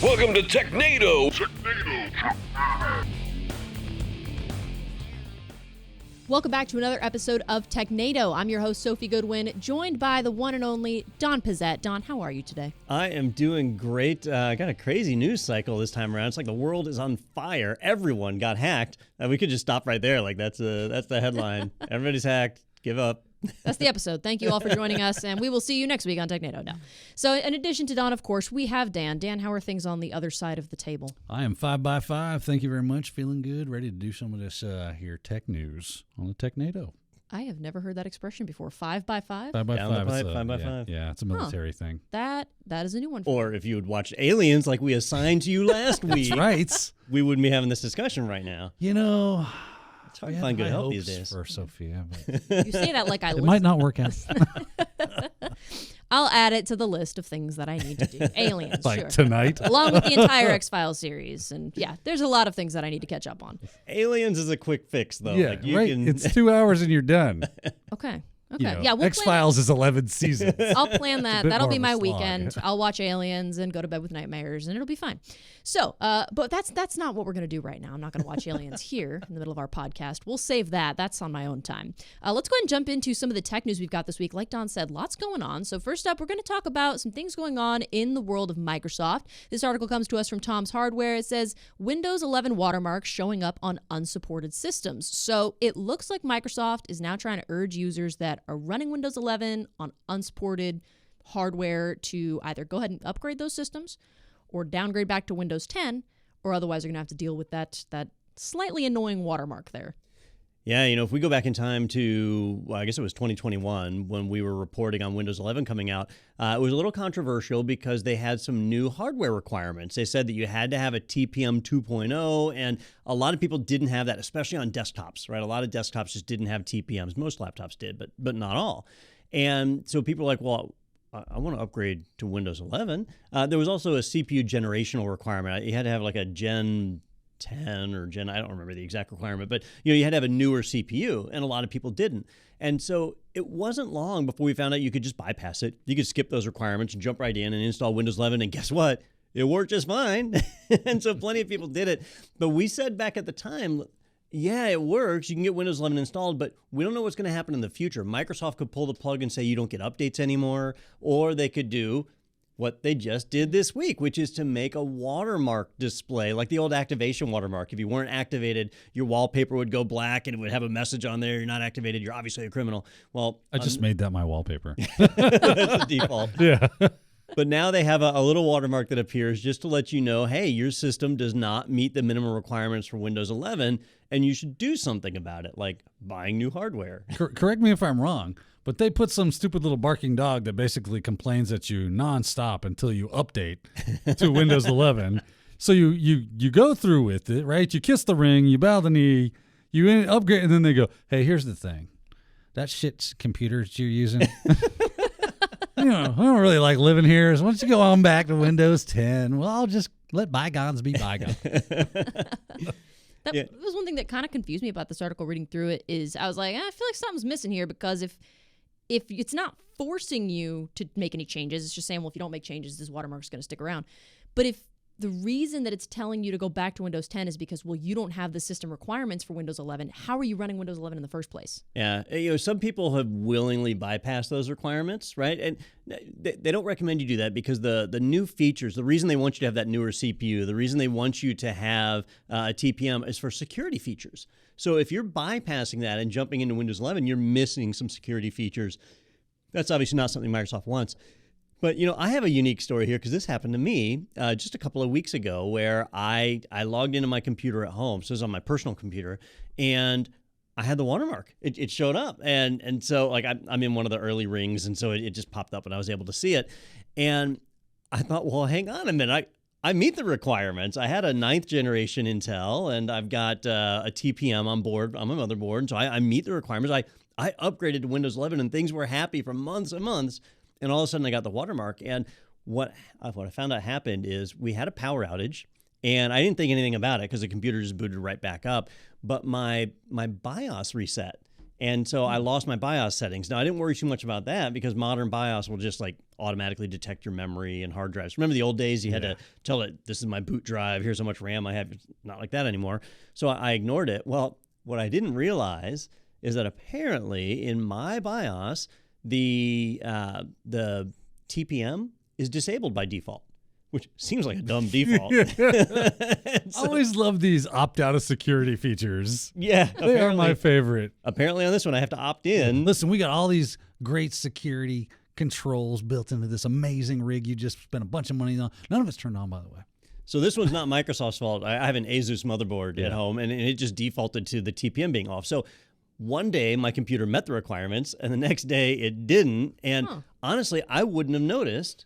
Welcome to Technado. Welcome back to another episode of Technado. I'm your host, Sophie Goodwin, joined by the one and only Don Pizzette. Don, how are you today? I am doing great. I got a crazy news cycle this time around. It's like the world is on fire. Everyone got hacked. We could just stop right there. Like that's the headline. Everybody's hacked. Give up. That's the episode. Thank you all for joining us, and we will see you next week on Technado. No. So in addition to Don, of course, we have Dan. Dan, how are things on the other side of the table? I am 5x5. Thank you very much. Feeling good. Ready to do some of this here tech news on the Technado. I have never heard that expression before. 5x5? 5x5. Down the pipe, 5x5. Yeah, it's a military thing. That is a new one for me. Or if you had watched Aliens like we assigned to you last week, Right. we wouldn't be having this discussion right now. You know, It's hard to find good help these days. For Sophia, but You say that like I it listen. might not work out. I'll add it to the list of things that I need to do. Aliens, Like sure. tonight. Along with the entire X-Files series. And yeah, there's a lot of things that I need to catch up on. Aliens is a quick fix, though. Yeah, like you right. Can... It's 2 hours and you're done. Okay. You know, Yeah, we'll X-Files is 11 seasons. I'll plan that. bit That'll more be of a my slog. weekend. I'll watch Aliens and go to bed with nightmares, and it'll be fine. So, but that's not what we're going to do right now. I'm not going to watch Aliens here in the middle of our podcast. We'll save that. That's on my own time. Let's go ahead and jump into some of the tech news we've got this week. Like Don said, lots going on. So first up, we're going to talk about some things going on in the world of Microsoft. This article comes to us from Tom's Hardware. It says, Windows 11 watermarks showing up on unsupported systems. So it looks like Microsoft is now trying to urge users that are running Windows 11 on unsupported hardware to either go ahead and upgrade those systems or downgrade back to Windows 10, or otherwise you're going to have to deal with that slightly annoying watermark there. Yeah, if we go back in time to, I guess it was 2021 when we were reporting on Windows 11 coming out, it was a little controversial because they had some new hardware requirements. They said that you had to have a TPM 2.0, and a lot of people didn't have that, especially on desktops, right? A lot of desktops just didn't have TPMs. Most laptops did, but not all. And so people were like, well, I want to upgrade to Windows 11. There was also a CPU generational requirement. You had to have like a Gen 10 or Gen, I don't remember the exact requirement, but you had to have a newer CPU, and a lot of people didn't. And so it wasn't long before we found out you could just bypass it. You could skip those requirements and jump right in and install Windows 11, and guess what? It worked just fine. And so plenty of people did it. But we said back at the time, yeah, it works. You can get Windows 11 installed, but we don't know what's going to happen in the future. Microsoft could pull the plug and say you don't get updates anymore, or they could do what they just did this week, which is to make a watermark display, like the old activation watermark. If you weren't activated, your wallpaper would go black and it would have a message on there. You're not activated. You're obviously a criminal. Well, I just made that my wallpaper. that's the default. Yeah. But now they have a little watermark that appears just to let you know, hey, your system does not meet the minimum requirements for Windows 11, and you should do something about it, like buying new hardware. Correct me if I'm wrong, but they put some stupid little barking dog that basically complains at you nonstop until you update to Windows 11. So you go through with it, right? You kiss the ring, you bow the knee, you upgrade, and then they go, hey, here's the thing. That shit computer that you're using... I don't really like living here. So why don't you go on back to Windows 10? Well, I'll just let bygones be bygones. That was one thing that kind of confused me about this article reading through it is I was like, I feel like something's missing here, because if it's not forcing you to make any changes, it's just saying, well, if you don't make changes, this watermark's going to stick around. But if the reason that it's telling you to go back to Windows 10 is because, well, you don't have the system requirements for Windows 11, how are you running Windows 11 in the first place? Yeah, some people have willingly bypassed those requirements, right? And they don't recommend you do that because the new features, the reason they want you to have that newer CPU, the reason they want you to have a TPM is for security features. So if you're bypassing that and jumping into Windows 11, you're missing some security features. That's obviously not something Microsoft wants. But, I have a unique story here because this happened to me just a couple of weeks ago where I logged into my computer at home. So it was on my personal computer, and I had the watermark. It showed up. And so like I'm in one of the early rings, and so it just popped up and I was able to see it. And I thought, well, hang on a minute. I meet the requirements. I had a 9th generation Intel, and I've got a TPM on board on my motherboard. And so I meet the requirements. I upgraded to Windows 11, and things were happy for months and months. And all of a sudden I got the watermark. And what I found out happened is we had a power outage, and I didn't think anything about it because the computer just booted right back up. But my BIOS reset. And so I lost my BIOS settings. Now, I didn't worry too much about that because modern BIOS will just like automatically detect your memory and hard drives. Remember the old days? You had to tell it, this is my boot drive. Here's how much RAM I have. It's not like that anymore. So I ignored it. Well, what I didn't realize is that apparently in my BIOS, the TPM is disabled by default, which seems like a dumb default. I always love these opt out of security features. Yeah. They are my favorite. Apparently on this one, I have to opt in. Listen, we got all these great security controls built into this amazing rig you just spent a bunch of money on. None of it's turned on, by the way. So this one's not Microsoft's fault. I have an Asus motherboard at home, and it just defaulted to the TPM being off. So one day my computer met the requirements, and the next day it didn't. And honestly, I wouldn't have noticed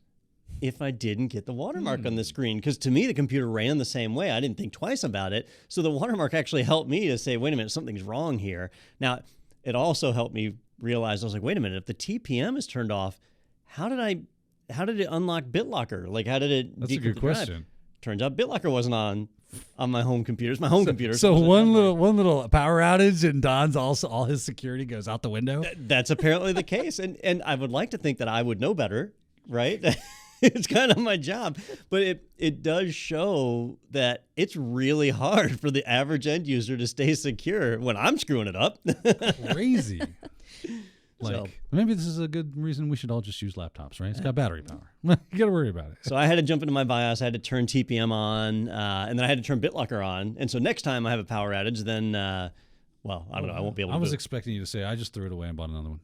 if I didn't get the watermark on the screen, because to me, the computer ran the same way. I didn't think twice about it. So the watermark actually helped me to say, wait a minute, something's wrong here. Now, it also helped me realize, I was like, wait a minute, if the TPM is turned off, how did it unlock BitLocker? Like, how did it That's a good question. Turns out BitLocker wasn't on my home computer. It's my home computer. So one little power outage and Don's all his security goes out the window? That's apparently the case. And I would like to think that I would know better, right? It's kind of my job. But it does show that it's really hard for the average end user to stay secure when I'm screwing it up. Crazy. So, Maybe this is a good reason we should all just use laptops, right? It's got battery power. You got to worry about it. So I had to jump into my BIOS. I had to turn TPM on, and then I had to turn BitLocker on. And so next time I have a power outage, then, well, I don't know. I won't be able to. I was boot. expecting you to say, I just threw it away and bought another one.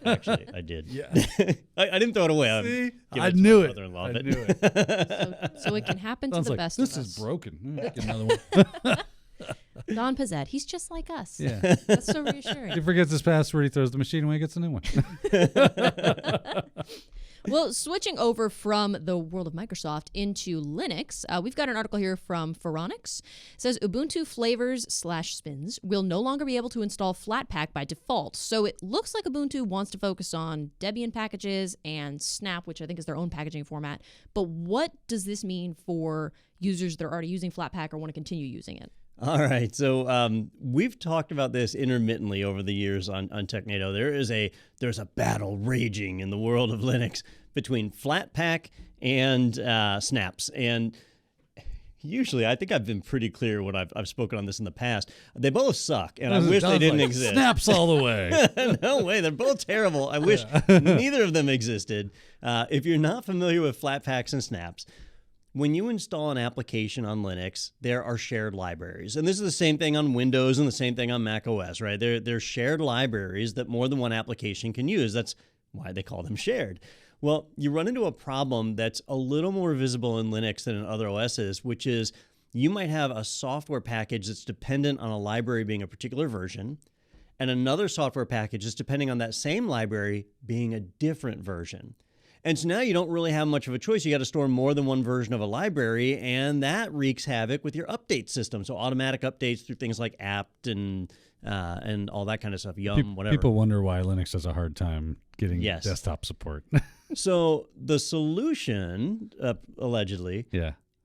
Actually, I did. Yeah. I didn't throw it away. See? I knew it. I knew it. So it can happen to Sounds the like, best this of us. is broken. Get another one. Don Pizzette, he's just like us. Yeah. That's so reassuring. He forgets his password. He throws the machine away, gets a new one. Well, switching over from the world of Microsoft into Linux, we've got an article here from Phoronix. It says Ubuntu flavors/spins will no longer be able to install Flatpak by default. So it looks like Ubuntu wants to focus on Debian packages and Snap, which I think is their own packaging format. But what does this mean for users that are already using Flatpak or want to continue using it? All right. So we've talked about this intermittently over the years on Technado. There's a battle raging in the world of Linux between Flatpak and Snaps. And usually, I think I've been pretty clear when I've spoken on this in the past. They both suck, and I wish they didn't exist. Snaps all the way. No way. They're both terrible. I wish neither of them existed. If you're not familiar with Flatpaks and Snaps, when you install an application on Linux, there are shared libraries. And this is the same thing on Windows and the same thing on Mac OS, right? They're shared libraries that more than one application can use. That's why they call them shared. Well, you run into a problem that's a little more visible in Linux than in other OSs, which is you might have a software package that's dependent on a library being a particular version, and another software package is depending on that same library being a different version. And so now you don't really have much of a choice. You got to store more than one version of a library, and that wreaks havoc with your update system. So automatic updates through things like apt and all that kind of stuff, Yum, whatever. People wonder why Linux has a hard time getting desktop support. So the solution, allegedly,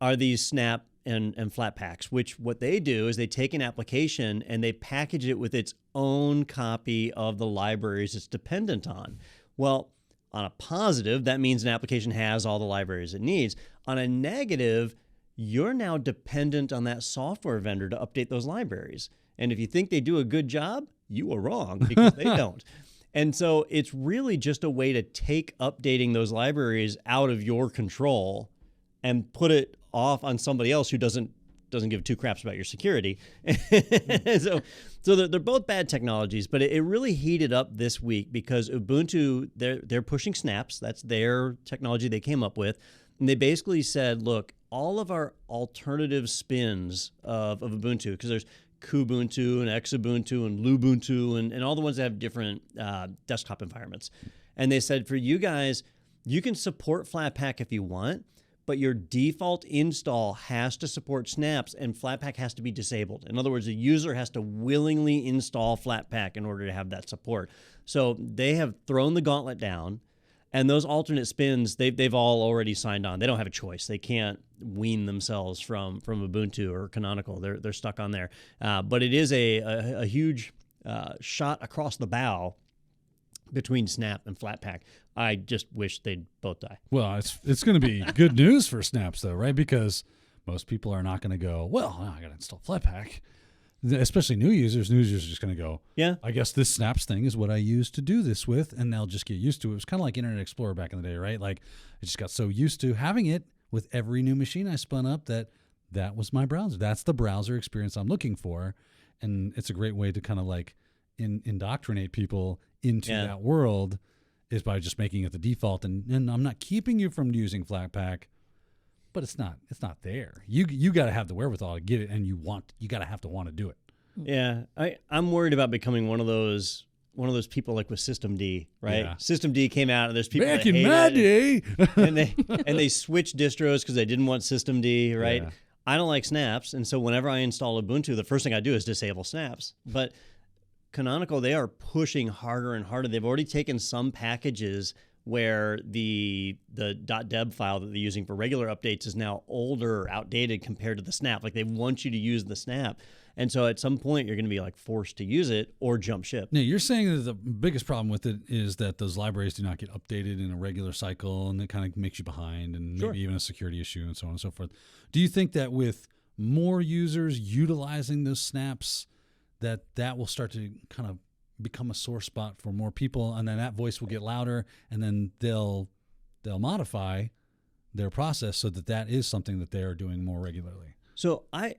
are these Snap and Flatpaks, which what they do is they take an application and they package it with its own copy of the libraries it's dependent on. Well, on a positive, that means an application has all the libraries it needs. On a negative, you're now dependent on that software vendor to update those libraries. And if you think they do a good job, you are wrong because they don't. And so it's really just a way to take updating those libraries out of your control and put it off on somebody else who doesn't give two craps about your security. So they're both bad technologies, but it really heated up this week because Ubuntu, they're pushing Snaps. That's their technology they came up with. And they basically said, look, all of our alternative spins of Ubuntu, because there's Kubuntu and Xubuntu and Lubuntu and all the ones that have different desktop environments. And they said, for you guys, you can support Flatpak if you want, but your default install has to support Snaps and Flatpak has to be disabled. In other words, the user has to willingly install Flatpak in order to have that support. So they have thrown the gauntlet down, and those alternate spins, they've all already signed on. They don't have a choice. They can't wean themselves from Ubuntu or Canonical. They're stuck on there. But it is a huge shot across the bow between Snap and Flatpak. I just wish they'd both die. Well, it's going to be good news for Snaps, though, right? Because most people are not going to go, well, I got to install Flatpak. Especially new users. New users are just going to go, Yeah. I guess this Snaps thing is what I use to do this with, and they'll just get used to it. It was kind of like Internet Explorer back in the day, right? Like, I just got so used to having it with every new machine I spun up that was my browser. That's the browser experience I'm looking for, and it's a great way to kind of like indoctrinate people into that world is by just making it the default. And I'm not keeping you from using Flatpak, but it's not there. You got to have the wherewithal to get it, and you got to have to want to do it. Yeah, I'm worried about becoming one of those people like with Systemd, right? Yeah. Systemd came out, and there's people Back that in hate my it, day. and they switched distros because they didn't want Systemd, right? Yeah. I don't like snaps, and so whenever I install Ubuntu, the first thing I do is disable snaps. But Canonical, they are pushing harder and harder. They've already taken some packages where the .deb file that they're using for regular updates is now older or outdated compared to the snap. Like, they want you to use the snap. And so at some point, you're going to be like forced to use it or jump ship. Now, you're saying that the biggest problem with it is that those libraries do not get updated in a regular cycle, and it kind of makes you behind, and maybe even a security issue and so on and so forth. Do you think that with more users utilizing those snaps, that will start to kind of become a sore spot for more people, and then that voice will get louder, and then they'll modify their process so that is something that they are doing more regularly? So I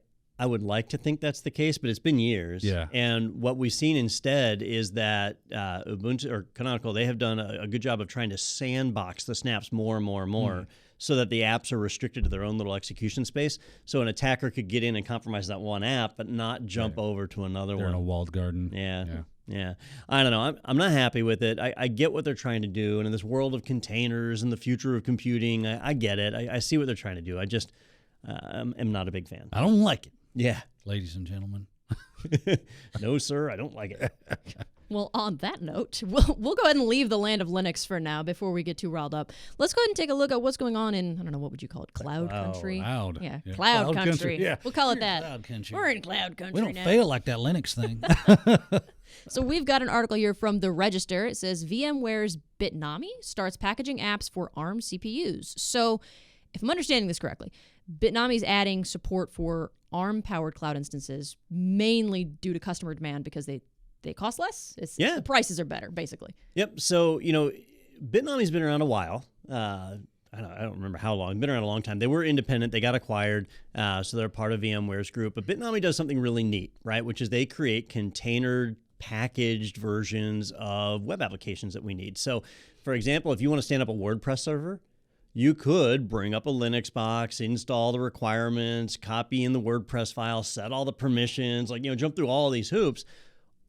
would like to think that's the case, but it's been years. Yeah. And what we've seen instead is that Ubuntu or Canonical, they have done a good job of trying to sandbox the snaps more and more and more so that the apps are restricted to their own little execution space. So an attacker could get in and compromise that one app, but not jump over to another They're one. in a walled garden. Yeah. I don't know. I'm not happy with it. I get what they're trying to do. And in this world of containers and the future of computing, I get it. I see what they're trying to do. I just am not a big fan. I don't like it. Yeah. Ladies and gentlemen. No, sir, I don't like it. Well, on that note, we'll go ahead and leave the land of Linux for now before we get too riled up. Let's go ahead and take a look at what's going on in, I don't know, what would you call it? Cloud country? Cloud. Yeah, Yeah. cloud country. Yeah. We'll call it that. Cloud country. We're in cloud country We don't now. fail like that Linux thing. So we've got an article here from The Register. It says VMware's Bitnami starts packaging apps for ARM CPUs. So if I'm understanding this correctly, Bitnami is adding support for ARM-powered cloud instances, mainly due to customer demand because they cost less. The prices are better, basically. Yep. So, Bitnami's been around a while. I don't remember how long. Been around a long time. They were independent. They got acquired, so they're part of VMware's group. But Bitnami does something really neat, right? Which is they create container packaged versions of web applications that we need. So, for example, if you want to stand up a WordPress server, you could bring up a Linux box, install the requirements, copy in the WordPress file, set all the permissions, jump through all these hoops.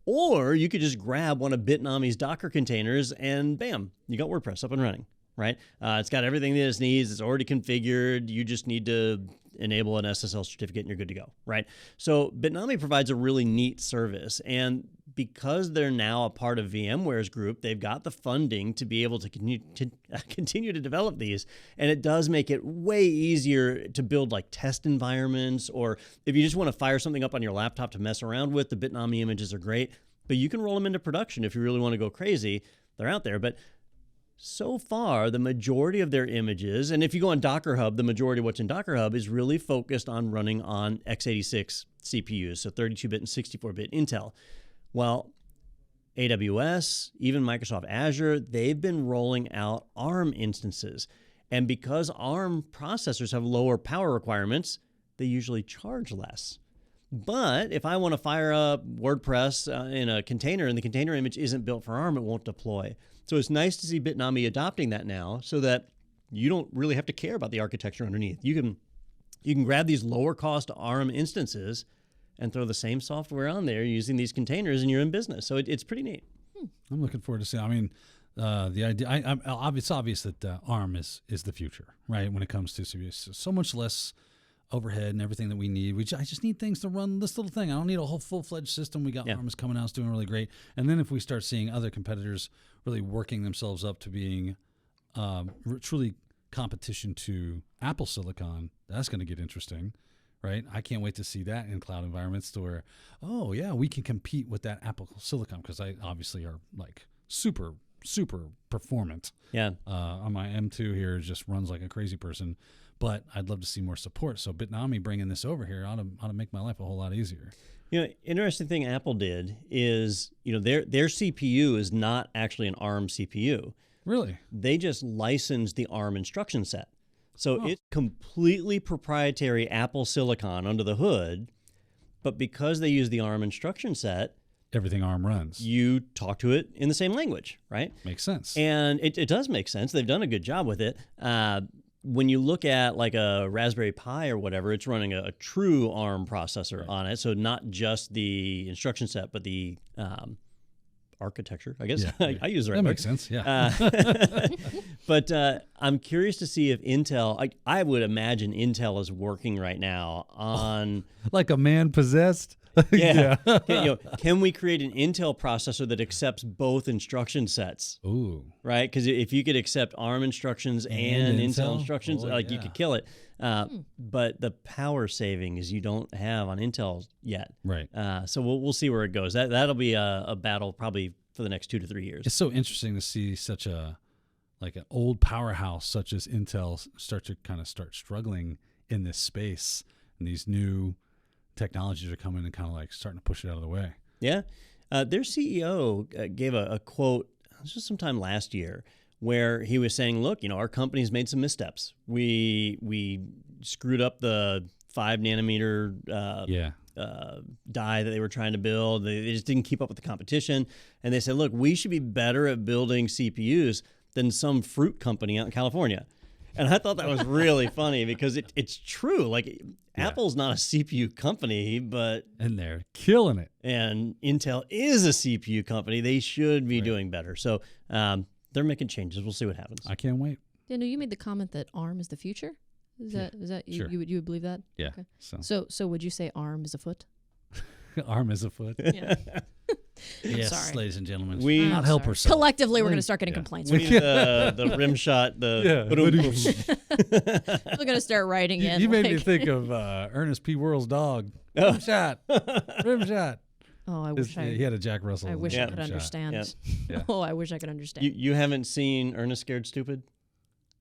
Or you could just grab one of Bitnami's Docker containers and bam, you got WordPress up and running, right? It's got everything that it needs. It's already configured. You just need to enable an SSL certificate and you're good to go, right? So Bitnami provides a really neat service. And because they're now a part of VMware's group, they've got the funding to be able to continue to develop these. And it does make it way easier to build like test environments, or if you just want to fire something up on your laptop to mess around with, the Bitnami images are great, but you can roll them into production if you really want to go crazy. They're out there. But so far, the majority of their images, and if you go on Docker Hub, the majority of what's in Docker Hub is really focused on running on x86 CPUs, so 32-bit and 64-bit Intel. Well, AWS, even Microsoft Azure, they've been rolling out ARM instances. And because ARM processors have lower power requirements, they usually charge less. But if I want to fire up WordPress in a container and the container image isn't built for ARM, it won't deploy. So it's nice to see Bitnami adopting that now so that you don't really have to care about the architecture underneath. You can grab these lower cost ARM instances and throw the same software on there using these containers, and you're in business. So it's pretty neat. I'm looking forward to seeing. I mean, the idea. It's obvious that ARM is the future, right? When it comes to CPUs, so much less overhead and everything that we need. I just need things to run this little thing. I don't need a whole full-fledged system. We got ARM is coming out, it's doing really great. And then if we start seeing other competitors really working themselves up to being truly competition to Apple Silicon, that's going to get interesting. Right, I can't wait to see that in cloud environments to where, we can compete with that Apple Silicon because I obviously are like super super performant. Yeah. On my M2 here, it just runs like a crazy person. But I'd love to see more support. So Bitnami bringing this over here ought to make my life a whole lot easier. Interesting thing Apple did is, their CPU is not actually an ARM CPU. Really? They just licensed the ARM instruction set. So it's completely proprietary Apple silicon under the hood, but because they use the ARM instruction set, everything ARM runs. You talk to it in the same language, right? Makes sense. And it does make sense. They've done a good job with it. When you look at like a Raspberry Pi or whatever, it's running a true ARM processor on it. So not just the instruction set, but the architecture, I guess. Yeah. I use the right That word. makes sense, yeah. But I'm curious to see if Intel, I would imagine Intel is working right now on... Like a man possessed? Yeah. Can we create an Intel processor that accepts both instruction sets? Ooh. Right? Because if you could accept ARM instructions and Intel instructions, you could kill it. But the power savings you don't have on Intel yet. Right. So we'll see where it goes. That'll be a battle probably for the next 2 to 3 years. It's so interesting to see such an old powerhouse such as Intel start struggling in this space, and these new technologies are coming and kind of like starting to push it out of the way. Yeah. Their CEO gave a quote, this was sometime last year, where he was saying, look, our company's made some missteps. We screwed up the 5 nanometer die that they were trying to build. They just didn't keep up with the competition. And they said, look, we should be better at building CPUs than some fruit company out in California. And I thought that was really funny because it's true. Like, Apple's not a CPU company, and they're killing it. And Intel is a CPU company. They should be doing better. So they're making changes. We'll see what happens. I can't wait. Daniel, you made the comment that ARM is the future. Is that sure. you would believe that? Yeah. Okay. So would you say ARM is a foot? ARM is a foot. Yeah. Yes, sorry. ladies and gentlemen. We not help herself. Collectively, we're going to start getting complaints. We need the rim shot. We're going to start writing in. You made me think of Ernest P. Worrell's dog. Rim shot. Rim shot. Oh, I wish he had a Jack Russell. I wish I could shot. understand. Yeah. Oh, I wish I could understand. You haven't seen Ernest Scared Stupid?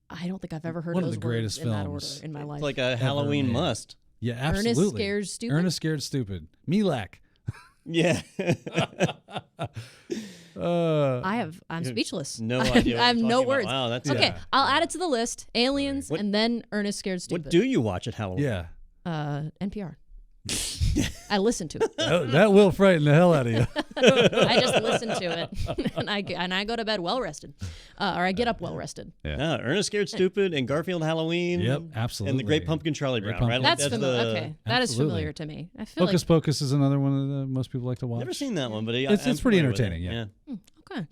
I don't think I've ever heard One of those the greatest words in that films. order in my life. It's like a Halloween made. must. Yeah, absolutely. Ernest Scared Stupid? Ernest Scared Stupid. Milak. Yeah. I'm speechless. No idea. I have no words. Wow, that's Okay, I'll add it to the list. Aliens, What- and then Ernest Scared Stupid. What do you watch at Halloween? Yeah. NPR. I listen to it. That will frighten the hell out of you. I just listen to it, and I go to bed well rested, or I get up well rested. Yeah, Ernest Scared Stupid and Garfield Halloween. Yep, absolutely. And the Great Pumpkin Charlie Great Brown, right? Pumpkin. That's familiar. Okay, that is Absolutely. familiar to me. I feel Hocus Pocus is another one that most people like to watch. Never seen that one, but I'm It's pretty familiar with it. entertaining, yeah. okay.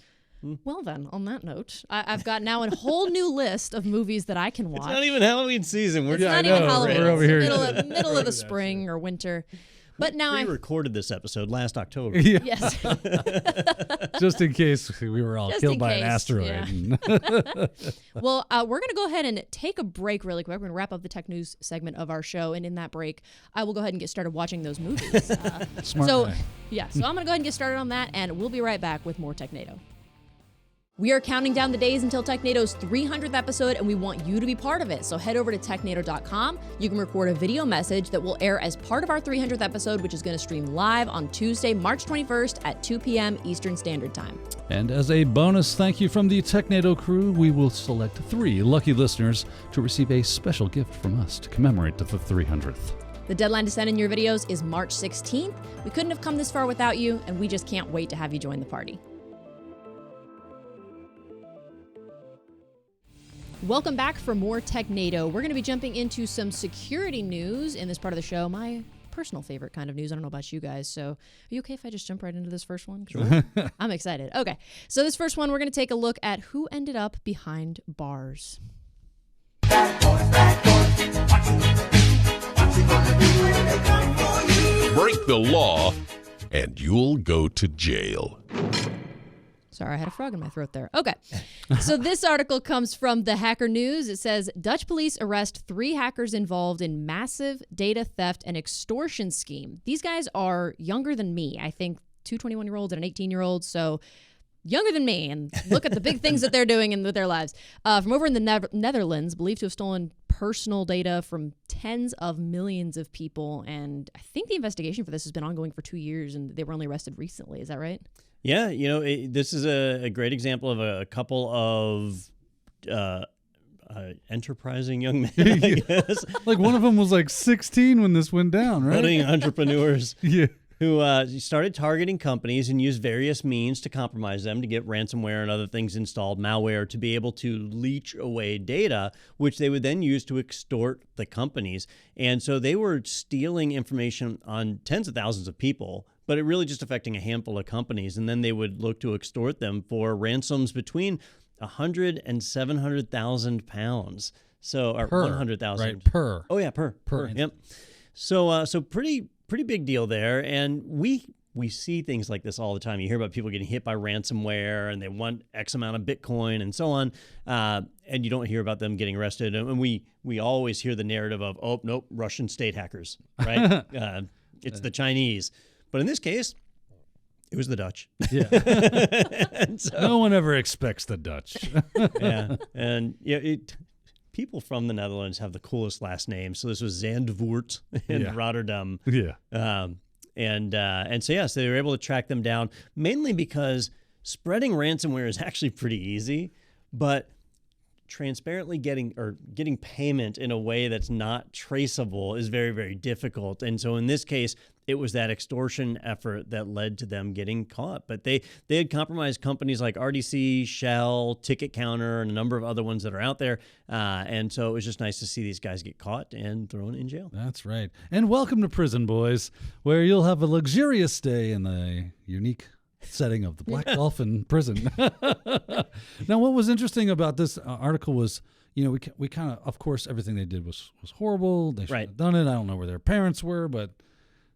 Well then, on that note, I've got now a whole new list of movies that I can watch. It's not even Halloween season. We're It's just not I even know, Halloween. we're over It's here. the middle of the spring or winter. But now we I recorded this episode last October. Yeah. yes. Just in case we were all Just killed in by case, an asteroid. Well, we're going to go ahead and take a break really quick. We're going to wrap up the tech news segment of our show. And in that break, I will go ahead and get started watching those movies. Smart so, guy. yeah. So I'm going to go ahead and get started on that. And we'll be right back with more Technado. We are counting down the days until Technado's 300th episode, and we want you to be part of it. So head over to technado.com. You can record a video message that will air as part of our 300th episode, which is going to stream live on Tuesday, March 21st at 2 p.m. Eastern Standard Time. And as a bonus thank you from the Technado crew, we will select 3 lucky listeners to receive a special gift from us to commemorate the 300th. The deadline to send in your videos is March 16th. We couldn't have come this far without you, and we just can't wait to have you join the party. Welcome back for more Technado. We're going to be jumping into some security news in this part of the show. My personal favorite kind of news. I don't know about you guys. So are you okay if I just jump right into this first one? Sure. I'm excited. Okay. So this first one, we're going to take a look at who ended up behind bars. Break the law and you'll go to jail. Sorry, I had a frog in my throat there. Okay. So this article comes from the Hacker News. It says, Dutch police arrest 3 hackers involved in massive data theft and extortion scheme. These guys are younger than me. I think 2 21-year-olds and an 18-year-old. So younger than me, and look at the big things that they're doing with their lives. From over in the Netherlands, believed to have stolen personal data from tens of millions of people. And I think the investigation for this has been ongoing for 2 years, and they were only arrested recently. Is that right? Yeah, this is a great example of a couple of enterprising young men, I guess. Like one of them was like 16 when this went down, right? Budding entrepreneurs. Yeah. Who started targeting companies and used various means to compromise them, to get ransomware and other things installed, malware, to be able to leech away data, which they would then use to extort the companies. And so they were stealing information on tens of thousands of people, but it really just affecting a handful of companies. And then they would look to extort them for ransoms between 100 and 700,000 pounds. So, or 100,000. Right, per. Oh, yeah, per. Yep. So pretty big deal there. And we see things like this all the time. You hear about people getting hit by ransomware and they want X amount of Bitcoin and so on. And you don't hear about them getting arrested. And we always hear the narrative of, oh, nope, Russian state hackers, right? It's the Chinese. But in this case, it was the Dutch. Yeah. No one ever expects the Dutch. Yeah. And people from the Netherlands have the coolest last names. So this was Zandvoort in Rotterdam. Yeah. And so yes, they were able to track them down, mainly because spreading ransomware is actually pretty easy, but transparently getting payment in a way that's not traceable is very, very difficult. And so in this case, it was that extortion effort that led to them getting caught. But they had compromised companies like RDC, Shell, Ticket Counter, and a number of other ones that are out there. And so it was just nice to see these guys get caught and thrown in jail. That's right. And welcome to prison, boys, where you'll have a luxurious stay in the unique setting of the Black Dolphin prison. Now, what was interesting about this article was, we kind of course, everything they did was horrible. They should have done it. I don't know where their parents were, but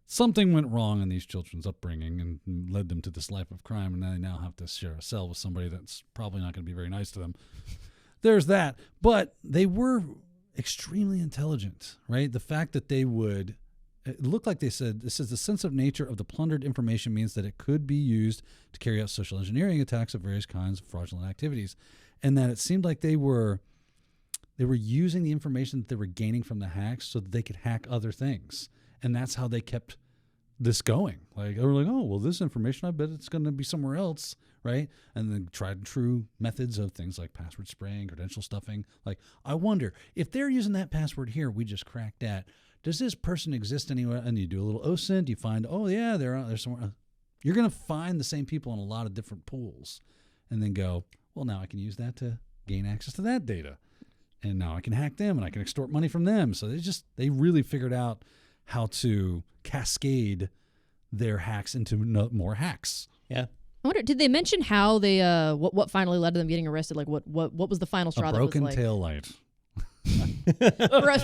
something went wrong in these children's upbringing and led them to this life of crime, and they now have to share a cell with somebody that's probably not going to be very nice to them. There's that. But they were extremely intelligent, right? The fact that they would... It looked like they said, this is the sensitive nature of the plundered information means that it could be used to carry out social engineering attacks of various kinds of fraudulent activities. And that it seemed like they were using the information that they were gaining from the hacks so that they could hack other things. And that's how they kept this going. Like, they were like, oh, well, this information, I bet it's going to be somewhere else, right? And then tried and true methods of things like password spraying, credential stuffing. Like, I wonder, if they're using that password here, we just cracked that. Does this person exist anywhere? And you do a little OSINT, you find, oh, yeah, they're somewhere. You're going to find the same people in a lot of different pools and then go, well, now I can use that to gain access to that data. And now I can hack them and I can extort money from them. So they really figured out how to cascade their hacks into more hacks. Yeah. I wonder, did they mention how they what finally led to them getting arrested? Like what was the final straw? A broken that was like, tail light. for a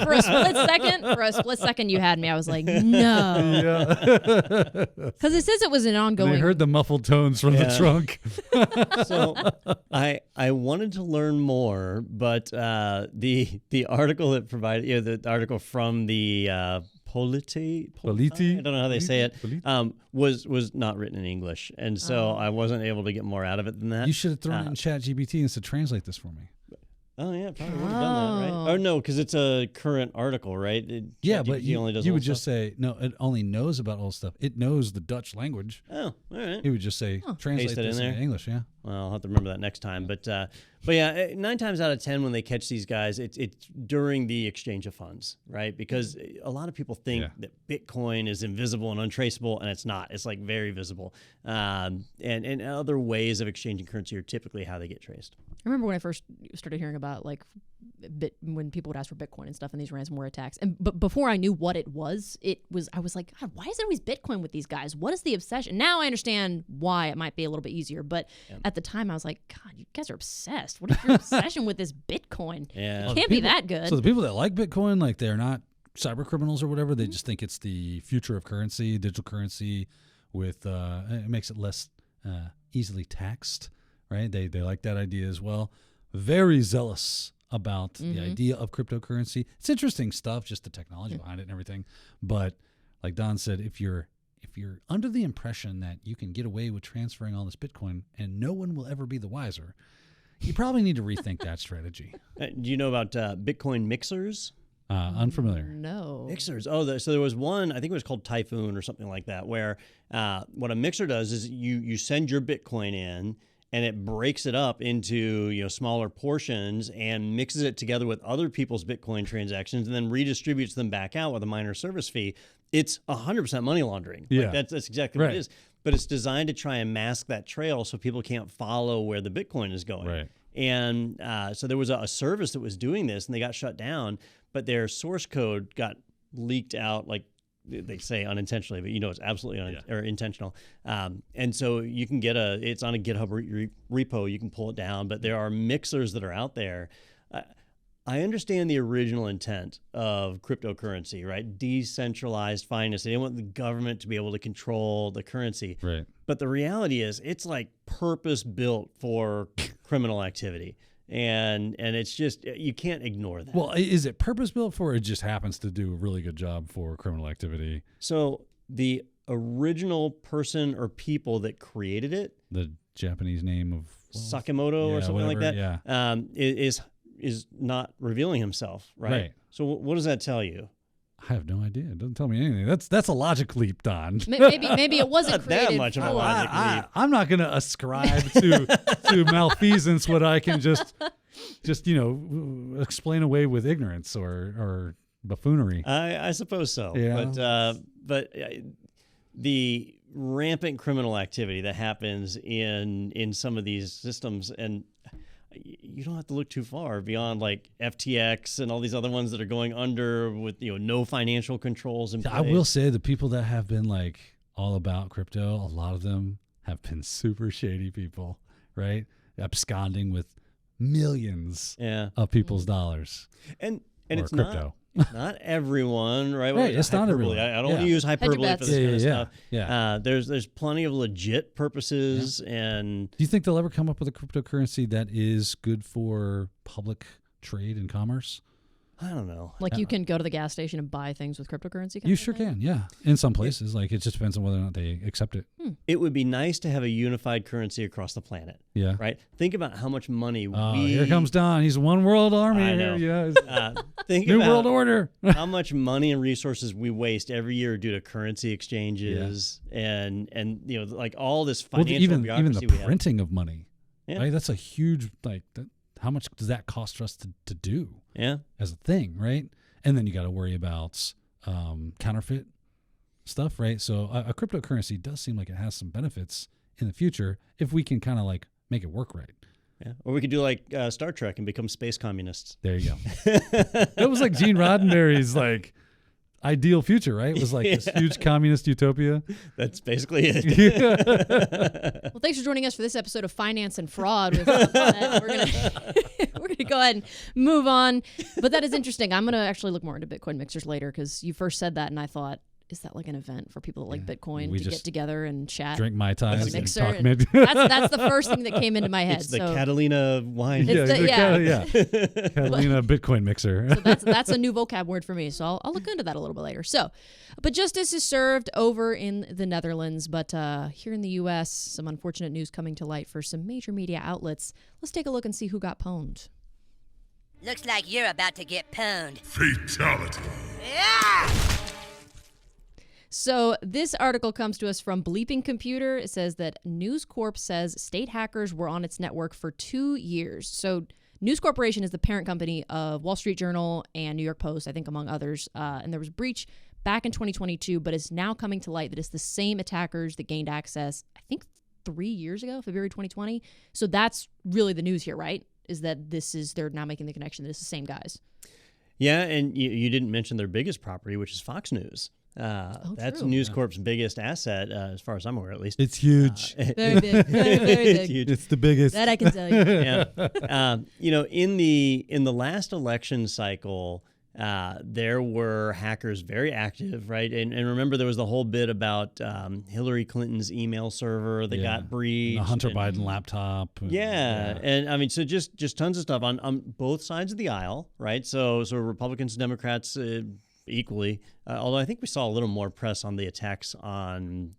split second, you had me. I was like, no, because it says it was an ongoing. They heard the muffled tones from the trunk. So I wanted to learn more, but the article that provided, the article from the Politi, I don't know how they say it, was not written in English, and so I wasn't able to get more out of it than that. You should have thrown it in ChatGPT and said, translate this for me. Oh, yeah, probably would have done that, right? Or no, because it's a current article, right? But you would just say, no, it only knows about old stuff. It knows the Dutch language. Oh, all right. It would just say, translate this into English, yeah. Well, I'll have to remember that next time. But yeah, 9 times out of 10 when they catch these guys, it's during the exchange of funds, right? Because a lot of people think that Bitcoin is invisible and untraceable, and it's not. It's like very visible. And other ways of exchanging currency are typically how they get traced. I remember when I first started hearing about when people would ask for Bitcoin and stuff in these ransomware attacks. But before I knew what it was, I was like, God, why is it always Bitcoin with these guys? What is the obsession? Now I understand why it might be a little bit easier. But at the time I was like, God, you guys are obsessed. What is your obsession with this Bitcoin? Yeah. It can't be that good. So the people that like Bitcoin, like they're not cyber criminals or whatever, they just think it's the future of currency, digital currency with, it makes it less easily taxed, right? They like that idea as well. Very zealous about the idea of cryptocurrency. It's interesting stuff, just the technology behind it and everything. But like Don said, if you're if you're under the impression that you can get away with transferring all this Bitcoin and no one will ever be the wiser, you probably need to rethink that strategy. Do you know about Bitcoin mixers? Unfamiliar. No. Mixers. Oh, so there was one, I think it was called Typhoon or something like that, where what a mixer does is you send your Bitcoin in, and it breaks it up into smaller portions and mixes it together with other people's Bitcoin transactions, and then redistributes them back out with a minor service fee. It's 100% money laundering. Yeah, that's exactly what it is. But it's designed to try and mask that trail so people can't follow where the Bitcoin is going. Right. And so there was a service that was doing this, and they got shut down. But their source code got leaked out, like they say unintentionally, but it's absolutely or intentional. And so you can it's on a GitHub repo, you can pull it down, but there are mixers that are out there. I understand the original intent of cryptocurrency, right? Decentralized finance. They didn't want the government to be able to control the currency. Right. But the reality is it's like purpose built for criminal activity. And it's just, you can't ignore that. Well, is it purpose-built for, or it just happens to do a really good job for criminal activity? So the original person or people that created it, the Japanese name of Sakamoto or something like that, is not revealing himself, right? So what does that tell you? I have no idea. It doesn't tell me anything. That's a logic leap, Don. Maybe it wasn't not created that much of a logic leap. I'm not going to ascribe to malfeasance what I can just explain away with ignorance or buffoonery. I suppose so. Yeah. But the rampant criminal activity that happens in some of these systems, and you don't have to look too far beyond like FTX and all these other ones that are going under with no financial controls in place. I will say the people that have been like all about crypto, a lot of them have been super shady people, right? Absconding with millions of people's dollars. And or it's crypto. Not everyone, right? Right, it's not everyone. I don't want to use hyperbole for this kind of stuff. Yeah. There's plenty of legit purposes, and do you think they'll ever come up with a cryptocurrency that is good for public trade and commerce? I don't know. Like you can go to the gas station and buy things with cryptocurrency? You sure can, yeah. In some places, like it just depends on whether or not they accept it. It would be nice to have a unified currency across the planet. Yeah. Right? Think about how much money here comes Don. He's one world army. I know. Here. Yeah. Think New about world order. how much money and resources we waste every year due to currency exchanges and like all this financial bureaucracy even the we have. printing of money. Yeah. Right? That's a huge how much does that cost for us to do? Yeah. As a thing, right? And then you got to worry about counterfeit stuff, right? So a cryptocurrency does seem like it has some benefits in the future if we can kind of like make it work right. Yeah. Or we could do like Star Trek and become space communists. There you go. That was like Gene Roddenberry's like ideal future, right? It was like this huge communist utopia. That's basically it. Well, thanks for joining us for this episode of Finance and Fraud. We're gonna go ahead and move on, but that is interesting. I'm gonna actually look more into Bitcoin mixers later because you first said that, and I thought, is that like an event for people that like Bitcoin to get together and chat? Drink Mai Tais and mixer. talk mid. That's the first thing that came into my head. It's the Catalina wine. Catalina Bitcoin mixer. So that's a new vocab word for me. So I'll look into that a little bit later. So, but justice is served over in the Netherlands, but here in the U.S., some unfortunate news coming to light for some major media outlets. Let's take a look and see who got pwned. Looks like you're about to get pwned. Fatality. Yeah! So this article comes to us from Bleeping Computer. It says that News Corp says state hackers were on its network for 2 years. So News Corporation is the parent company of Wall Street Journal and New York Post, I think, among others. And there was a breach back in 2022, but it's now coming to light that it's the same attackers that gained access, I think, 3 years ago, February 2020. So that's really the news here, right? Is that they're now making the connection that it's the same guys. Yeah, and you didn't mention their biggest property, which is Fox News. That's true. News Corp's biggest asset, as far as I'm aware, at least. It's huge. Very big. Very, very big. It's huge. It's the biggest. That I can tell you. Yeah. In the last election cycle, there were hackers very active, right? And remember, there was the whole bit about Hillary Clinton's email server that got breached. The Hunter Biden laptop. And I mean, so just tons of stuff on both sides of the aisle, right? So Republicans and Democrats equally. Although I think we saw a little more press on the attacks on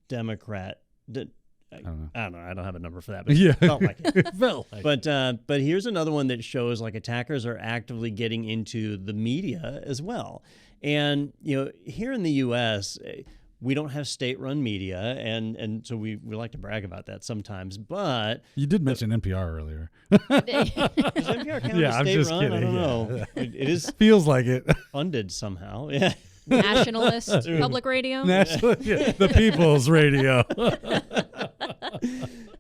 Democrat. I don't know. I don't have a number for that, but Yeah. it felt like it. Felt like But here's another one that shows like attackers are actively getting into the media as well. And here in the U.S., we don't have state-run media, and so we like to brag about that sometimes. But you did mention NPR earlier. does NPR count Yeah, as I'm just state-run? I kidding. don't Yeah. know. It is Feels like it. funded somehow. Yeah. Nationalist public radio. National, yeah, the People's Radio.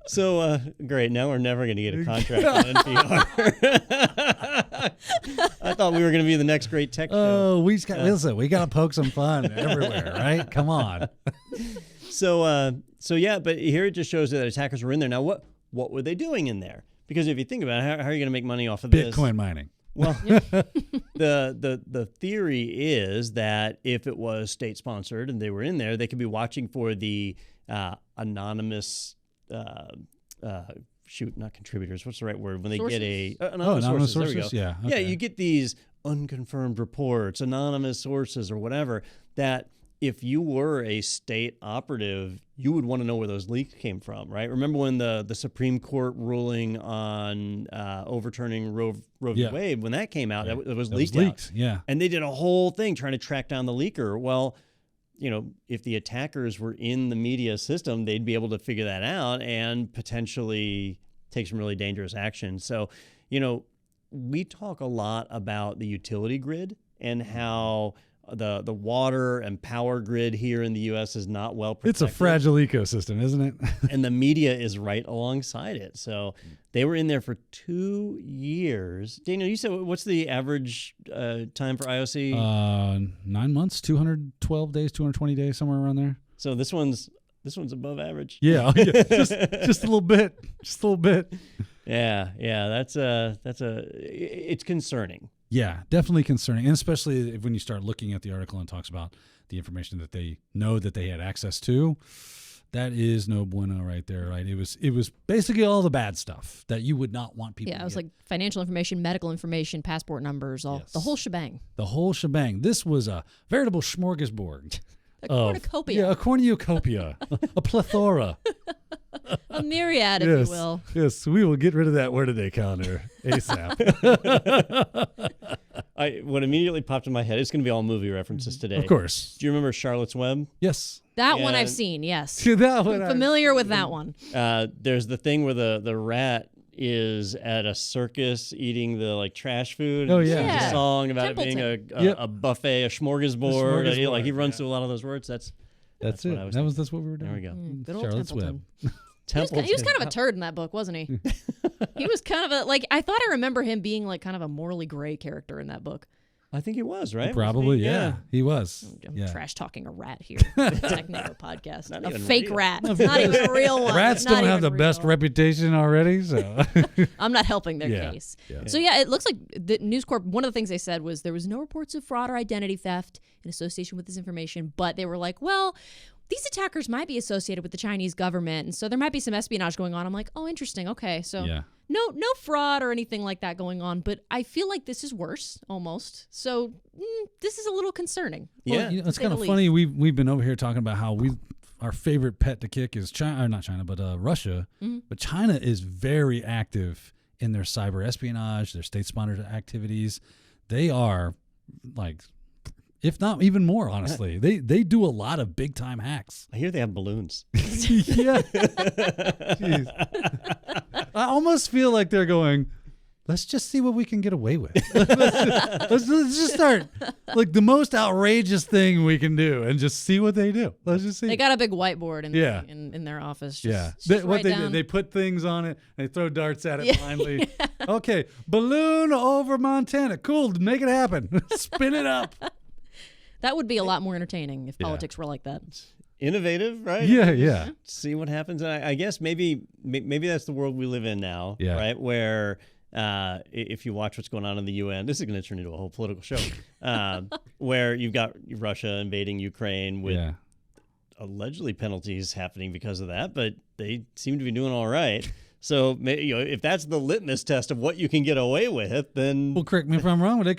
So great. Now we're never going to get a contract on NPR. I thought we were going to be the next great tech show. Oh, we got to poke some fun everywhere, right? Come on. So yeah, but here it just shows that attackers were in there. Now, what were they doing in there? Because if you think about it, how are you going to make money off of this? Bitcoin mining. Well, the theory is that if it was state sponsored and they were in there, they could be watching for the anonymous not contributors. What's the right word? When they Sources? get Anonymous sources. There we go. sources? Yeah. Yeah, Okay. you get these unconfirmed reports, anonymous sources or whatever, that if you were a state operative, you would want to know where those leaks came from, right? Remember when the Supreme Court ruling on overturning Roe v. Yeah. Wade, when that came out, Yeah. it was That leaked leaked. out. Yeah. And they did a whole thing trying to track down the leaker. Well, if the attackers were in the media system, they'd be able to figure that out and potentially take some really dangerous action. So, we talk a lot about the utility grid and how the water and power grid here in the U.S. is not well protected. It's a fragile ecosystem, isn't it? And the media is right alongside it. So they were in there for 2 years. Daniel, you said, what's the average time for IOC? 9 months, 212 days, 220 days, somewhere around there. So this one's above average. Yeah, just a little bit, just a little bit. Yeah. It's concerning. Yeah, definitely concerning, and especially when you start looking at the article and talks about the information that they know that they had access to. That is no bueno right there, right? It was basically all the bad stuff that you would not want people. Yeah, to it was get. like financial information, medical information, passport numbers, Yes. the whole shebang. The whole shebang. This was a veritable smorgasbord. A cornucopia. Yeah, a cornucopia, a plethora. A myriad, if Yes, you will. yes, we will get rid of that word a day counter ASAP. What immediately popped in my head, it's going to be all movie references today. Of course. Do you remember Charlotte's Web? Yes. That one Yeah. I've seen, yes. That one I'm familiar with that one. There's the thing where the rat is at a circus eating the trash food. Oh, and yeah. sings Yeah. a song about it being Templeton. a buffet, a smorgasbord. He runs through a lot of those words. That's That's what it. I was That's what we were doing. There we go. Good old Charlotte's Templeton. Web. He was kind of a turd in that book, wasn't he? He was kind of I thought I remember him being kind of a morally gray character in that book. I think he was, right? Probably, Wasn't he? yeah. He was. I'm Yeah. trash talking a rat here. Technado podcast. Not A even fake real. rat. Not even a real one. Rats Not don't have even the best real. reputation already, so. I'm not helping their Yeah. case. Yeah. So yeah, it looks like the News Corp, one of the things they said was there was no reports of fraud or identity theft in association with this information, but they were like, well, these attackers might be associated with the Chinese government, and so there might be some espionage going on. I'm like, oh, interesting. Okay, so Yeah. no fraud or anything like that going on, but I feel like this is worse almost. So this is a little concerning. Yeah. Well, it's say kind the of least. funny. We've been over here talking about how our favorite pet to kick is China, or not China, but Russia. Mm-hmm. But China is very active in their cyber espionage, their state-sponsored activities. They are if not even more, honestly. They do a lot of big-time hacks. I hear they have balloons. Yeah. Jeez. I almost feel like they're going, let's just see what we can get away with. let's just start the most outrageous thing we can do and just see what they do. Let's just see. They got a big whiteboard Yeah. in their office. Yeah. Just What write they down. do, they put things on it, they throw darts at it Yeah. blindly. Okay, balloon over Montana. Cool, make it happen. Spin it up. That would be a lot more entertaining if Yeah. politics were like that. Innovative, right? Yeah. See what happens. And I guess maybe that's the world we live in now, Yeah. right? Where if you watch what's going on in the UN, this is going to turn into a whole political show, where you've got Russia invading Ukraine with allegedly penalties happening because of that, but they seem to be doing all right. So if that's the litmus test of what you can get away with, then Well, correct me if I'm wrong, but they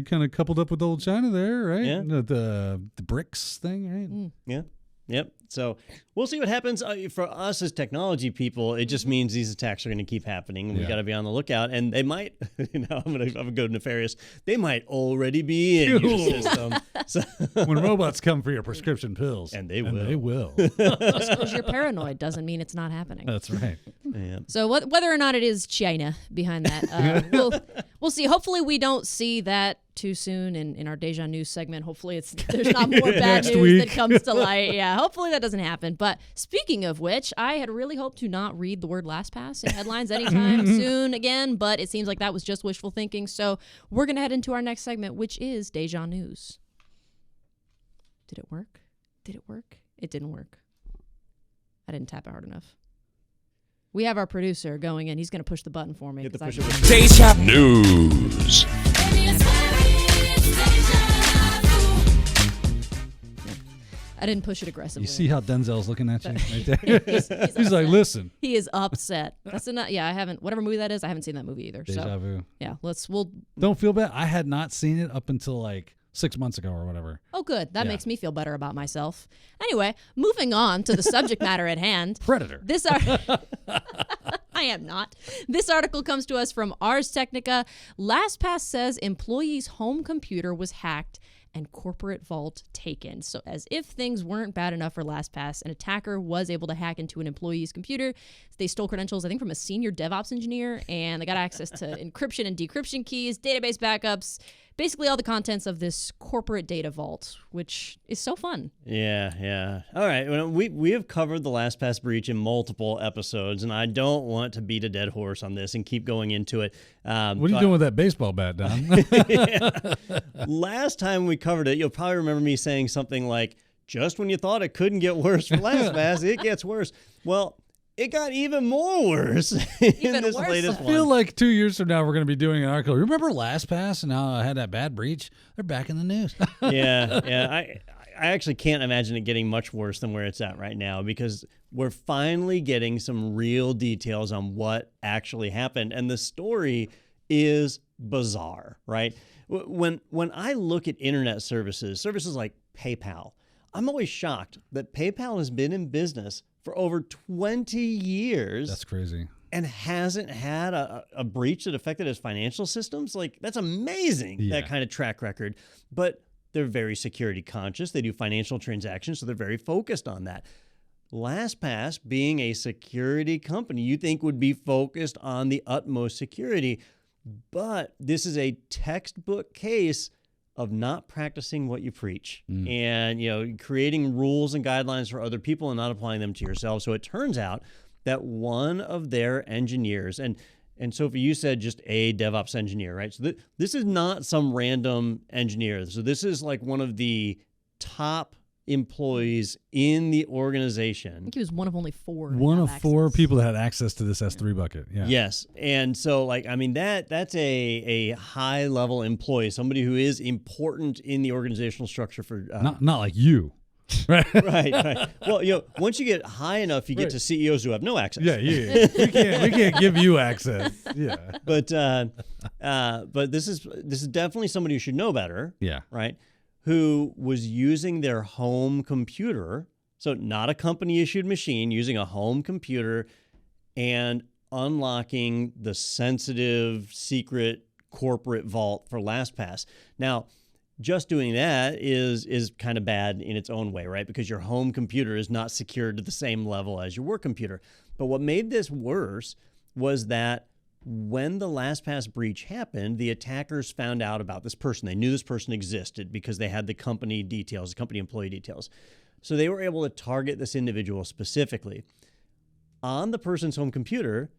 kind of coupled up with old China there, right? Yeah. The BRICS thing, right? yeah. Yep. So we'll see what happens. For us as technology people, it just means these attacks are going to keep happening, and we got to be on the lookout. And they might, I'm going to go nefarious. They might already be in your system. So When robots come for your prescription pills, And they will. They will. Just because you're paranoid doesn't mean it's not happening. That's right. yeah. So whether or not it is China behind that, we'll see. Hopefully we don't see that too soon in our Deja-News segment. Hopefully there's not more bad Next news week. that comes to light. Yeah, hopefully that doesn't happen. But speaking of which, I had really hoped to not read the word LastPass in headlines anytime soon again, but it seems like that was just wishful thinking. So we're going to head into our next segment, which is Deja-News. Did it work? Did it work? It didn't work. I didn't tap it hard enough. We have our producer going in. He's going to push the button for me. Get the 'cause push I- of the News. I didn't push it aggressively. You see how Denzel's looking at you right there? He's He's like, upset. listen, He is upset. That's enough. Yeah, I haven't. Whatever movie that is, I haven't seen that movie either. deja So vu. yeah, we'll. Don't feel bad. I had not seen it up until like 6 months ago or whatever. Oh, good. That Yeah. makes me feel better about myself. Anyway, moving on to the subject matter at hand. Predator. This I am not. This article comes to us from Ars Technica. LastPass says employee's home computer was hacked and corporate vault taken. So as if things weren't bad enough for LastPass, an attacker was able to hack into an employee's computer. They stole credentials, I think, from a senior DevOps engineer, and they got access to encryption and decryption keys, database backups, basically all the contents of this corporate data vault, which is so fun. Yeah. All right. Well, we have covered the LastPass breach in multiple episodes, and I don't want to beat a dead horse on this and keep going into it. What are you doing with that baseball bat, Don? Last time we covered it, you'll probably remember me saying something like, just when you thought it couldn't get worse for LastPass, it gets worse. Well, it got even more worse Even in this worse? latest I one. feel like 2 years from now we're going to be doing an article. Remember LastPass and how I had that bad breach? They're back in the news. Yeah. I actually can't imagine it getting much worse than where it's at right now, because we're finally getting some real details on what actually happened. And the story is bizarre, right? When I look at internet services like PayPal, I'm always shocked that PayPal has been in business for over 20 years. That's crazy. And hasn't had a breach that affected its financial systems. Like, that's amazing, that kind of track record. But they're very security conscious. They do financial transactions, so they're very focused on that. LastPass, being a security company, you think would be focused on the utmost security. But this is a textbook case of not practicing what you preach and, creating rules and guidelines for other people and not applying them to yourself. So it turns out that one of their engineers, and Sophie, you said just a DevOps engineer, right? So this is not some random engineer. So this is like one of the top employees in the organization. I think he was one of only four. One of access. four people that had access to this S3 bucket. Yeah. Yes. And so, that's a high-level employee, somebody who is important in the organizational structure for... Not like you. Right. Right. Well, once you get high enough, you get to CEOs who have no access. Yeah. We can't give you access. Yeah. But this is definitely somebody who should know better. Yeah. Right. Who was using their home computer, so not a company-issued machine, using a home computer and unlocking the sensitive, secret corporate vault for LastPass. Now, just doing that is kind of bad in its own way, right? Because your home computer is not secured to the same level as your work computer. But what made this worse was that when the LastPass breach happened, the attackers found out about this person. They knew this person existed because they had the company details, the company employee details. So they were able to target this individual specifically. On the person's home computer,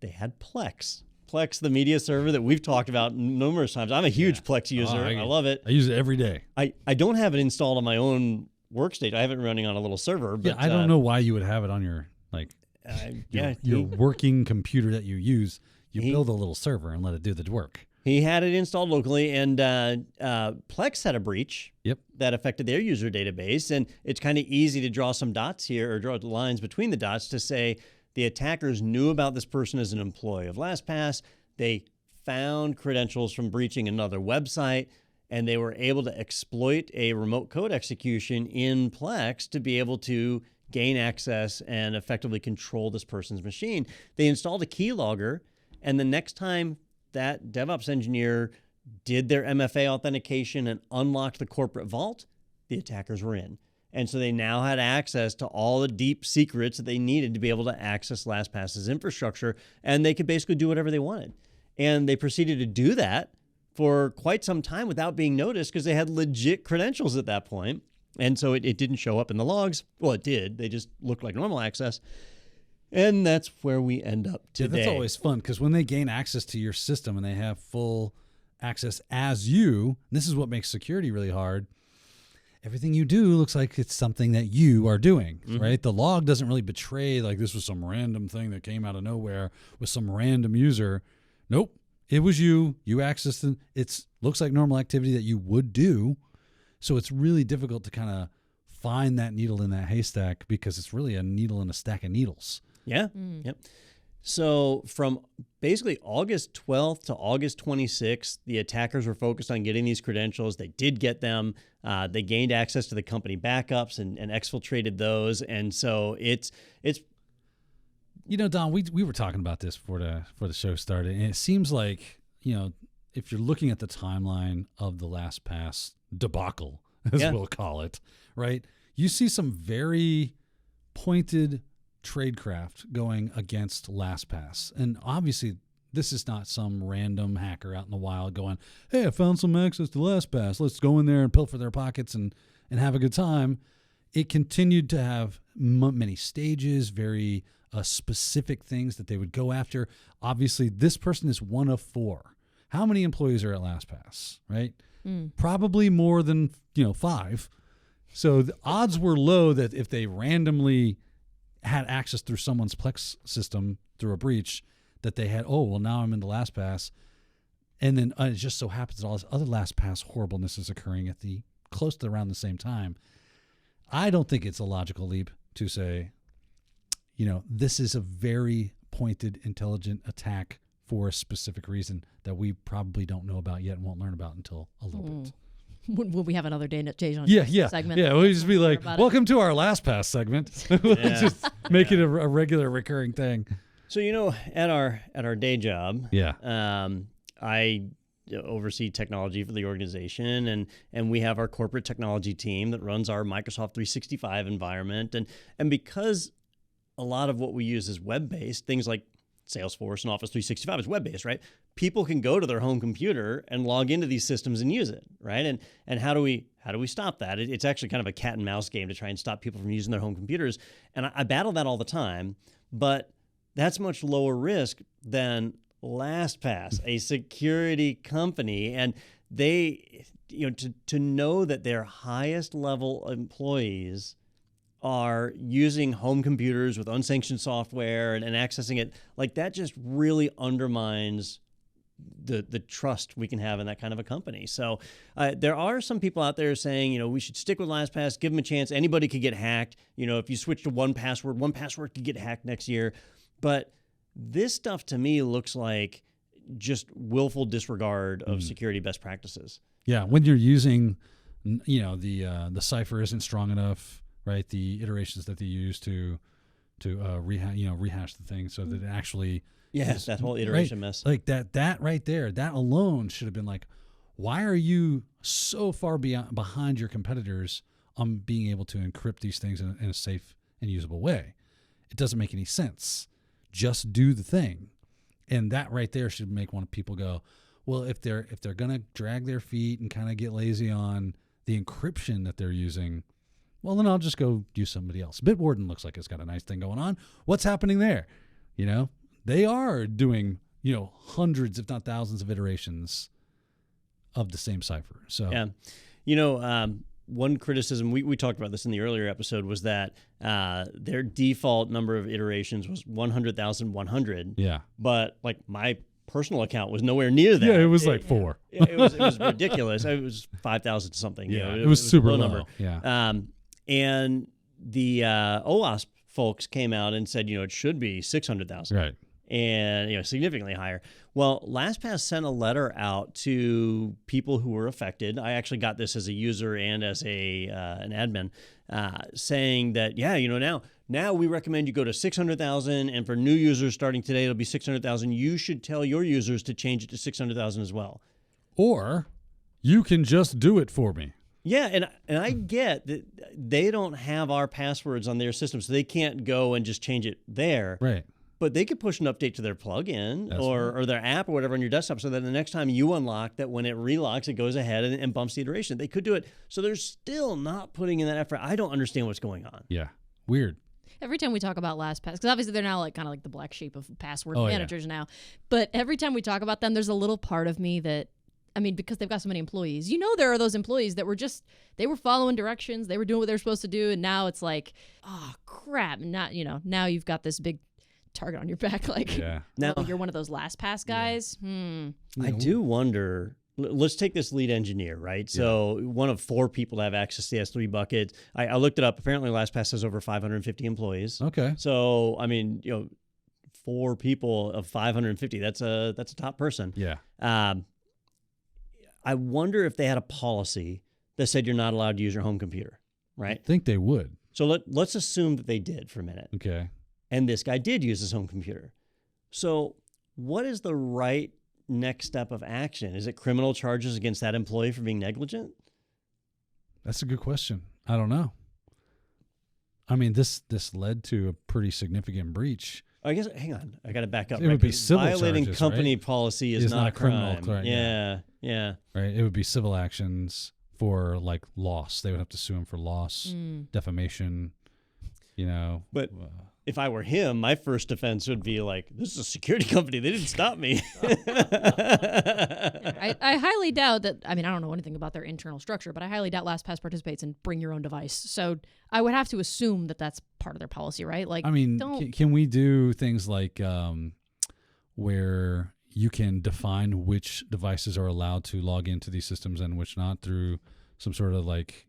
they had Plex. Plex, the media server that we've talked about numerous times. I'm a huge Plex user. I love it. I use it every day. I don't have it installed on my own workstation. I have it running on a little server. But, Yeah, I don't know why you would have it on your your working computer that you use. You build a little server and let it do the work. He had it installed locally, and Plex had a breach that affected their user database. And it's kind of easy to draw some dots here, or draw lines between the dots to say the attackers knew about this person as an employee of LastPass. They found credentials from breaching another website, and they were able to exploit a remote code execution in Plex to be able to gain access and effectively control this person's machine. They installed a keylogger, and the next time that DevOps engineer did their MFA authentication and unlocked the corporate vault, the attackers were in. And so they now had access to all the deep secrets that they needed to be able to access LastPass's infrastructure, and they could basically do whatever they wanted. And they proceeded to do that for quite some time without being noticed because they had legit credentials at that point. And so it didn't show up in the logs. Well, it did. They just looked like normal access. And that's where we end up today. Yeah, that's always fun because when they gain access to your system and they have full access as you, this is what makes security really hard. Everything you do looks like it's something that you are doing, right? The log doesn't really betray like this was some random thing that came out of nowhere with some random user. Nope. It was you. You accessed it. It looks like normal activity that you would do. So it's really difficult to kind of find that needle in that haystack because it's really a needle in a stack of needles. Yeah. Yep. So from basically August 12th to August 26th, the attackers were focused on getting these credentials. They did get them. They gained access to the company backups and exfiltrated those. And so it's you know, Don, we were talking about this before the show started, and it seems like, you know, if you're looking at the timeline of the LastPass debacle, as we'll call it, right? You see some very pointed tradecraft going against LastPass. And obviously, this is not some random hacker out in the wild going, hey, I found some access to LastPass. Let's go in there and pilfer their pockets and have a good time. It continued to have many stages, very specific things that they would go after. Obviously, this person is one of 4. How many employees are at LastPass, right? Probably more than 5. So the odds were low that if they randomly had access through someone's Plex system through a breach, that they had, oh, well, now I'm into LastPass. And then it just so happens that all this other LastPass horribleness is occurring at close to around the same time. I don't think it's a logical leap to say, this is a very pointed, intelligent attack for a specific reason that we probably don't know about yet and won't learn about until a little bit. When we have another Deja-News segment. Yeah, we'll just be like, welcome to our LastPass segment. We'll just make it a regular recurring thing. So, at our day job, I oversee technology for the organization, and we have our corporate technology team that runs our Microsoft 365 environment. And because a lot of what we use is web-based, things like Salesforce and Office 365 is web-based, right? People can go to their home computer and log into these systems and use it, right? And how do we stop that? It's actually kind of a cat and mouse game to try and stop people from using their home computers. And I battle that all the time, but that's much lower risk than LastPass, a security company. And they, to know that their highest level employees are using home computers with unsanctioned software and accessing it, like that just really undermines the trust we can have in that kind of a company. So there are some people out there saying, we should stick with LastPass, give them a chance. Anybody could get hacked. If you switch to 1Password could get hacked next year. But this stuff to me looks like just willful disregard of security best practices. Yeah, when you're using, the cipher isn't strong enough, right? The iterations that they use to rehash the thing so that it actually that whole iteration mess. Like that right there, that alone should have been like, why are you so far behind your competitors on being able to encrypt these things in a safe and usable way? It doesn't make any sense. Just do the thing. And that right there should make people go, well, if they're going to drag their feet and kind of get lazy on the encryption that they're using, well, then I'll just go use somebody else. Bitwarden looks like it's got a nice thing going on. What's happening there? They are doing, hundreds, if not thousands of iterations of the same cipher. So, one criticism, we talked about this in the earlier episode, was that their default number of iterations was 100,100. Yeah. But like my personal account was nowhere near that. Yeah, it was like 4. It was ridiculous. It was 5,000 something. Yeah, it was super low low. Number. Yeah. And the OWASP folks came out and said, it should be 600,000. Right. And significantly higher. Well, LastPass sent a letter out to people who were affected. I actually got this as a user and as an admin, saying that now we recommend you go to 600,000, and for new users starting today, it'll be 600,000. You should tell your users to change it to 600,000 as well. Or you can just do it for me. Yeah, and I get that they don't have our passwords on their system, so they can't go and just change it there. Right. But they could push an update to their plugin or their app or whatever on your desktop so that the next time you unlock, that when it relocks, it goes ahead and bumps the iteration. They could do it. So they're still not putting in that effort. I don't understand what's going on. Yeah. Weird. Every time we talk about LastPass, because obviously they're now kind of like the black sheep of password managers now. But every time we talk about them, there's a little part of me that, because they've got so many employees, there are those employees that they were following directions, they were doing what they're supposed to do, and now it's like, oh crap, not now you've got this big target on your back, now you're one of those LastPass guys. I do wonder. Let's take this lead engineer, right? So one of 4 people to have access to the S3 bucket. I looked it up. Apparently, LastPass has over 550 employees. Okay. So 4 people of 550. That's a top person. Yeah. I wonder if they had a policy that said you're not allowed to use your home computer, right? I think they would. So let's assume that they did for a minute. Okay. And this guy did use his home computer. So what is the right next step of action? Is it criminal charges against that employee for being negligent? That's a good question. I don't know. This led to a pretty significant breach. I guess, hang on, I got to back up. It would be civil violating charges, company right? policy is not a criminal crime. Yeah. Right. It would be civil actions for loss. They would have to sue him for loss, defamation. But if I were him, my first defense would be this is a security company. They didn't stop me. I highly doubt that. I don't know anything about their internal structure, but I highly doubt LastPass participates in bring your own device. So I would have to assume that that's part of their policy, right? Can we do things where you can define which devices are allowed to log into these systems and which not through some sort of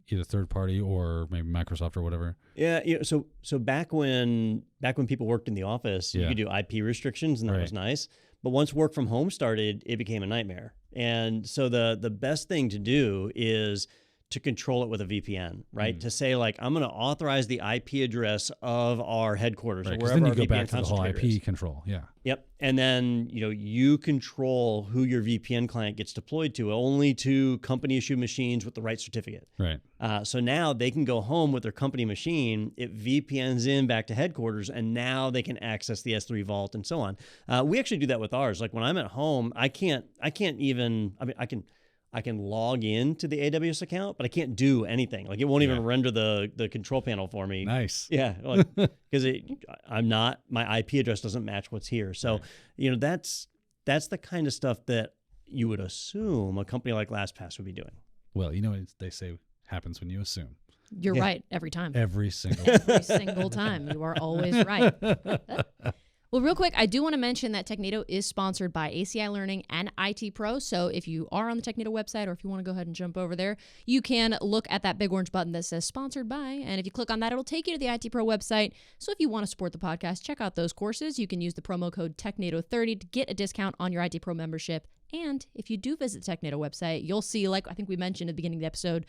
either third party or maybe Microsoft or whatever? Yeah. So back when people worked in the office, you could do IP restrictions, and that was nice. But once work from home started, it became a nightmare. And so the best thing to do is to control it with a VPN, right? To say I'm going to authorize the IP address of our headquarters, or wherever then you our go VPN back to the whole concentrator IP is. control. Yeah. Yep. And then, you control who your VPN client gets deployed to, only to company issued machines with the right certificate. Right. So now they can go home with their company machine. It VPNs in back to headquarters, and now they can access the S3 vault and so on. We actually do that with ours. When I'm at home, I can't even, I can log in to the AWS account, but I can't do anything. It won't even render the control panel for me. Nice. Yeah. Because my IP address doesn't match what's here. So, that's the kind of stuff that you would assume a company like LastPass would be doing. Well, what they say happens when you assume. You're right every time. Every single time. You are always right. Well, real quick, I do want to mention that Technado is sponsored by ACI Learning and IT Pro. So if you are on the Technado website, or if you want to go ahead and jump over there, you can look at that big orange button that says sponsored by. And if you click on that, it'll take you to the IT Pro website. So if you want to support the podcast, check out those courses. You can use the promo code Technado30 to get a discount on your IT Pro membership. And if you do visit the Technado website, you'll see, I think we mentioned at the beginning of the episode,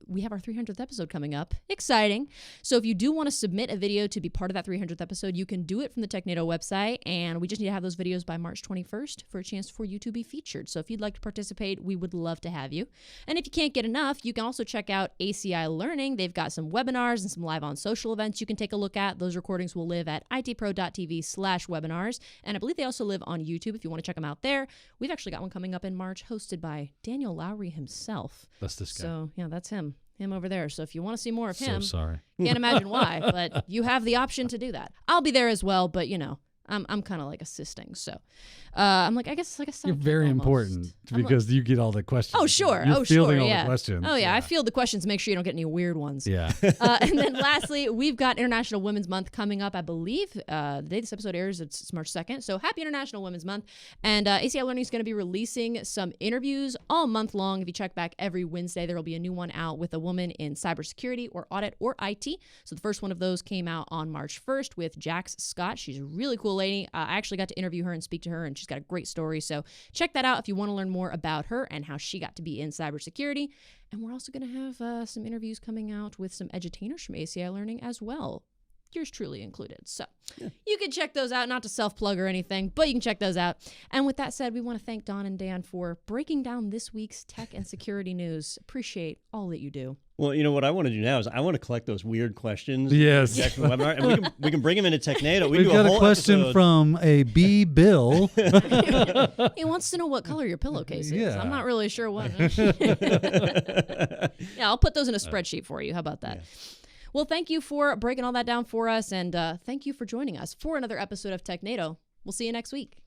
we have our 300th episode coming up. Exciting. So if you do want to submit a video to be part of that 300th episode, you can do it from the Technado website, and we just need to have those videos by March 21st for a chance for you to be featured. So if you'd like to participate, we would love to have you. And if you can't get enough, you can also check out ACI Learning. They've got some webinars and some live on social events you can take a look at. Those recordings will live at itpro.tv/webinars. And I believe they also live on YouTube if you want to check them out there. We've actually got one coming up in March hosted by Daniel Lowry himself. That's this guy. So, yeah, that's him over there. So if you want to see more of So him, sorry. can't imagine why, but you have the option to do that. I'll be there as well, but, I'm kind of like assisting. So I'm like, I guess it's like a sidekick You're very almost. important I'm because you get all the questions. Oh, sure. You're fielding all yeah. the questions. Oh, yeah. I field the questions. Make sure you don't get any weird ones. Yeah. And then lastly, we've got International Women's Month coming up, I believe. The day this episode airs, it's March 2nd. So happy International Women's Month. And ACI Learning is going to be releasing some interviews all month long. If you check back every Wednesday, there will be a new one out with a woman in cybersecurity or audit or IT. So the first one of those came out on March 1st with Jax Scott. She's a really cool lady. I actually got to interview her and speak to her, and she's got a great story. So check that out if you want to learn more about her and how she got to be in cybersecurity. And we're also going to have some interviews coming out with some edutainers from ACI Learning as well. Yours truly included. So you can check those out, not to self-plug or anything, but you can check those out. And with that said, we want to thank Don and Dan for breaking down this week's tech and security news. Appreciate all that you do. Well, you know what I want to do now is I want to collect those weird questions. Yes. From the webinar, and we can bring them into Technado. We've do got a a whole question episode. from a B. Bill. He wants to know what color your pillowcase is. Yeah. I'm not really sure what. Yeah, I'll put those in a spreadsheet for you. How about that? Yeah. Well, thank you for breaking all that down for us, and thank you for joining us for another episode of Technado. We'll see you next week.